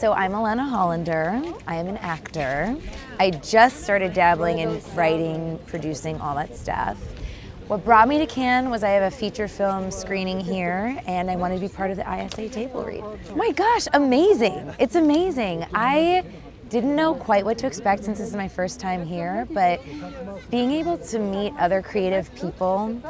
So I'm Elena Hollander. I am an actor. I just started dabbling in writing, producing, all that stuff. What brought me to Cannes was I have a feature film screening here, and I wanted to be part of the ISA table read. Oh my gosh, amazing. It's amazing. I didn't know quite what to expect since this is my first time here, but being able to meet other creative people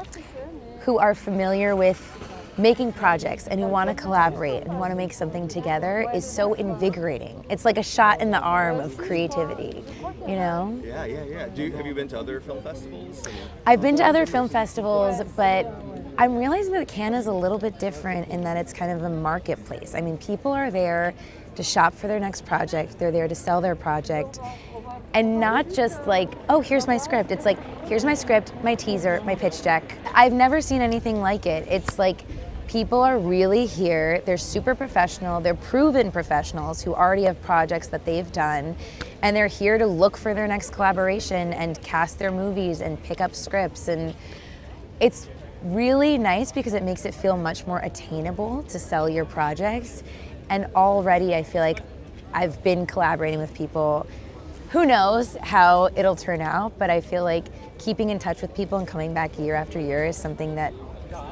who are familiar with making projects and who want to collaborate and who want to make something together is so invigorating. It's like a shot in the arm of creativity, you know? Yeah. Have you been to other film festivals? I've been to other film festivals, but I'm realizing that Cannes is a little bit different in that it's kind of a marketplace. I mean, people are there to shop for their next project. They're there to sell their project. And not just like, oh, here's my script. It's like, here's my script, my teaser, my pitch deck. I've never seen anything like it. It's like, people are really here. They're super professional. They're proven professionals who already have projects that they've done. And they're here to look for their next collaboration and cast their movies and pick up scripts. And it's really nice because it makes it feel much more attainable to sell your projects. And already I feel like I've been collaborating with people. Who knows how it'll turn out, but I feel like keeping in touch with people and coming back year after year is something that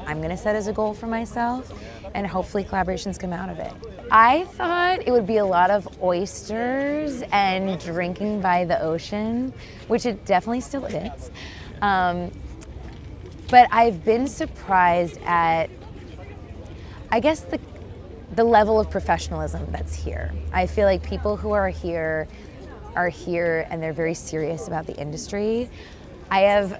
I'm gonna set as a goal for myself, and hopefully collaborations come out of it. I thought it would be a lot of oysters and drinking by the ocean, which it definitely still is. But I've been surprised at, I guess, the level of professionalism that's here. I feel like people who are here and they're very serious about the industry. I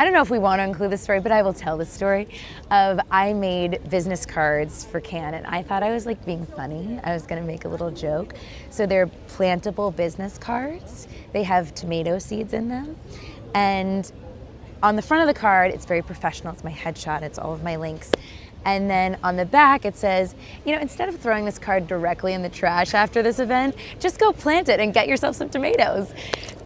don't know if we want to include this story, but I will tell this story I made business cards for Cannes, and I thought I was like being funny. I was gonna make a little joke. So they're plantable business cards. They have tomato seeds in them. And on the front of the card, it's very professional. It's my headshot, it's all of my links. And then on the back it says, you know, instead of throwing this card directly in the trash after this event, just go plant it and get yourself some tomatoes.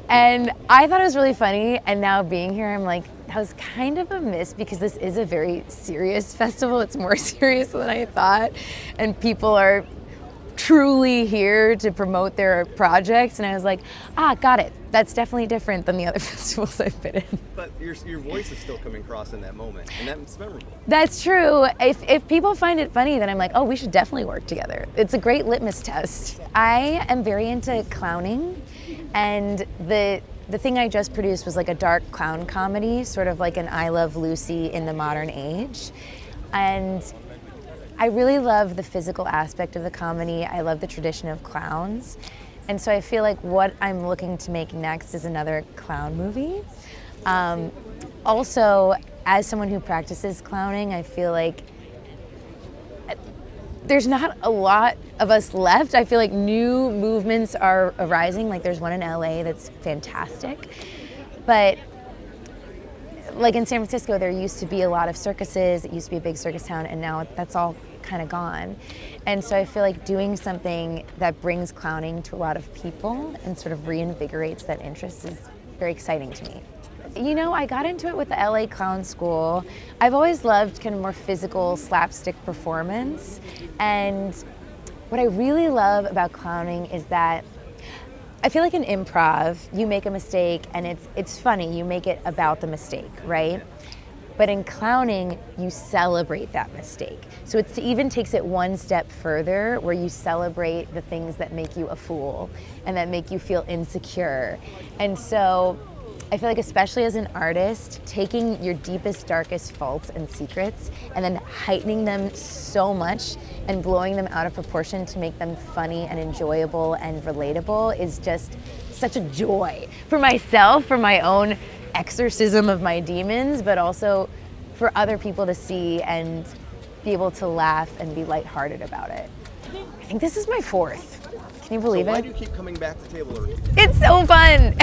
And I thought it was really funny, and now being here, I'm like, that was kind of a miss because this is a very serious festival. It's more serious than I thought, and people are truly here to promote their projects, and I was like, got it. That's definitely different than the other festivals I've been in. But your voice is still coming across in that moment, and that's memorable. That's true. If people find it funny, then I'm like, oh, we should definitely work together. It's a great litmus test. I am very into clowning, and the thing I just produced was like a dark clown comedy, sort of like an I Love Lucy in the modern age. And I really love the physical aspect of the comedy. I love the tradition of clowns. And so I feel like what I'm looking to make next is another clown movie. Also, as someone who practices clowning, I feel like there's not a lot of us left. I feel like new movements are arising. Like there's one in LA that's fantastic. But like in San Francisco, there used to be a lot of circuses. It used to be a big circus town, and now that's all kind of gone. And so I feel like doing something that brings clowning to a lot of people and sort of reinvigorates that interest is very exciting to me. You know, I got into it with the LA Clown School. I've always loved kind of more physical slapstick performance. And what I really love about clowning is that I feel like in improv, you make a mistake and it's funny, you make it about the mistake, right? But in clowning, you celebrate that mistake. So it even takes it one step further, where you celebrate the things that make you a fool and that make you feel insecure. And so I feel like, especially as an artist, taking your deepest, darkest faults and secrets and then heightening them so much and blowing them out of proportion to make them funny and enjoyable and relatable is just such a joy for myself, for my own exorcism of my demons, but also for other people to see and be able to laugh and be lighthearted about it. I think this is my fourth. Can you believe it? Why do you keep coming back to table read? It's so fun.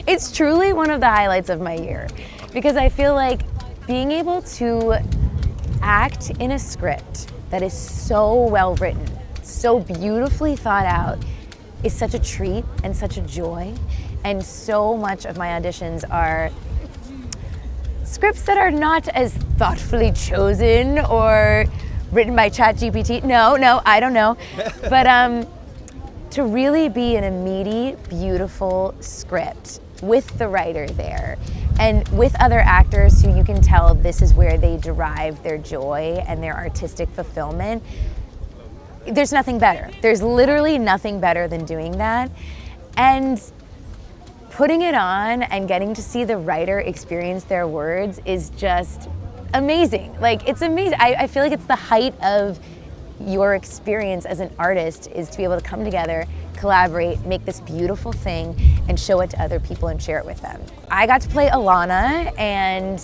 It's truly one of the highlights of my year, because I feel like being able to act in a script that is so well written, so beautifully thought out, is such a treat and such a joy. And so much of my auditions are scripts that are not as thoughtfully chosen or written by ChatGPT. No, I don't know. But to really be in a meaty, beautiful script with the writer there and with other actors who you can tell this is where they derive their joy and their artistic fulfillment. There's nothing better. There's literally nothing better than doing that. And putting it on and getting to see the writer experience their words is just amazing. Like, it's amazing. I feel like it's the height of your experience as an artist is to be able to come together, collaborate, make this beautiful thing, and show it to other people and share it with them. I got to play Elena, and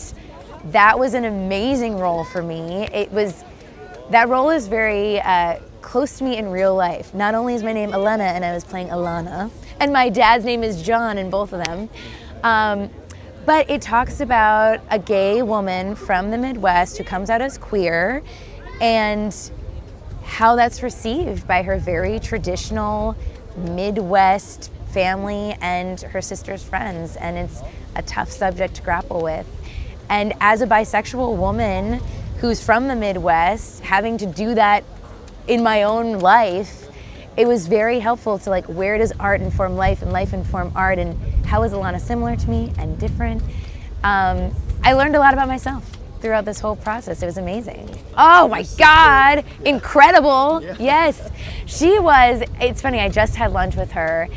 that was an amazing role for me. That role is very close to me in real life. Not only is my name Elena and I was playing Elena, and my dad's name is John in both of them, but it talks about a gay woman from the Midwest who comes out as queer and how that's received by her very traditional Midwest family and her sister's friends, and it's a tough subject to grapple with. And as a bisexual woman who's from the Midwest, having to do that in my own life, it was very helpful to, like, where does art inform life and life inform art, and how is Elena similar to me and different? I learned a lot about myself throughout this whole process. It was amazing. Oh my God, incredible. Yeah. Yes, she was. It's funny, I just had lunch with her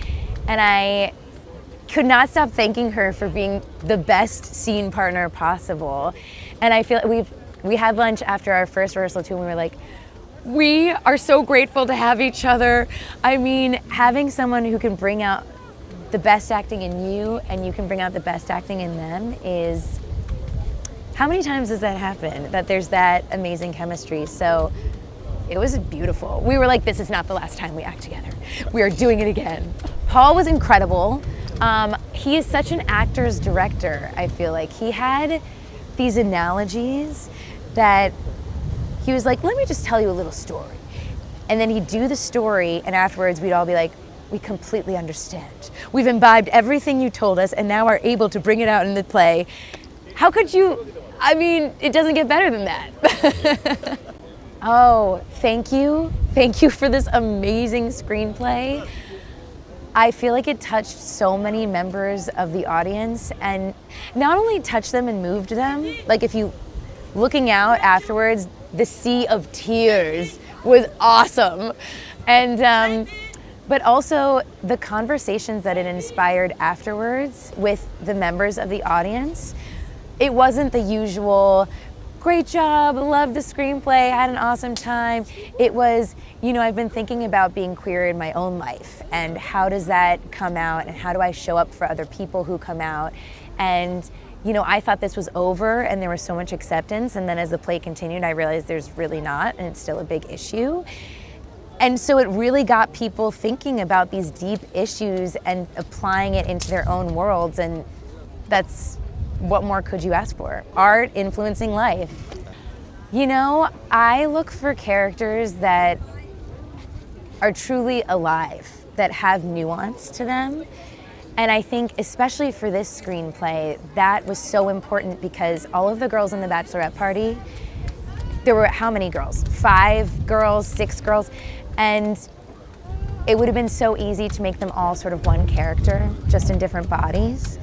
and I could not stop thanking her for being the best scene partner possible. And I feel we had lunch after our first rehearsal too, and we were like, we are so grateful to have each other. I mean, having someone who can bring out the best acting in you and you can bring out the best acting in them is, how many times does that happen, that there's that amazing chemistry? So it was beautiful. We were like, this is not the last time we act together. We are doing it again. Paul was incredible. He is such an actor's director, I feel like. He had these analogies that he was like, let me just tell you a little story. And then he'd do the story, and afterwards we'd all be like, we completely understand. We've imbibed everything you told us and now are able to bring it out in the play. How could you? I mean, it doesn't get better than that. Oh, thank you. Thank you for this amazing screenplay. I feel like it touched so many members of the audience, and not only touched them and moved them, like if you, looking out afterwards, the sea of tears was awesome. And, but also the conversations that it inspired afterwards with the members of the audience. It wasn't the usual, great job, loved the screenplay, had an awesome time. It was, you know, I've been thinking about being queer in my own life and how does that come out and how do I show up for other people who come out. And, you know, I thought this was over and there was so much acceptance, and then as the play continued, I realized there's really not, and it's still a big issue. And so it really got people thinking about these deep issues and applying it into their own worlds, and that's, what more could you ask for? Art influencing life. You know, I look for characters that are truly alive, that have nuance to them. And I think, especially for this screenplay, that was so important because all of the girls in the bachelorette party, there were how many girls? 5 girls, 6 girls, and it would have been so easy to make them all sort of one character, just in different bodies.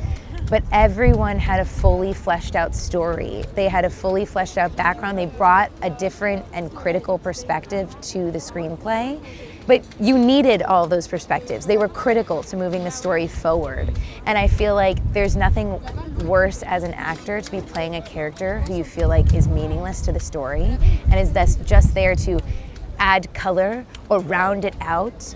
But everyone had a fully fleshed out story. They had a fully fleshed out background. They brought a different and critical perspective to the screenplay. But you needed all those perspectives. They were critical to moving the story forward. And I feel like there's nothing worse as an actor to be playing a character who you feel like is meaningless to the story and is just there to add color or round it out.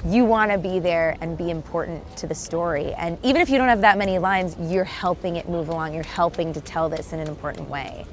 You want to be there and be important to the story. And even if you don't have that many lines, you're helping it move along. You're helping to tell this in an important way.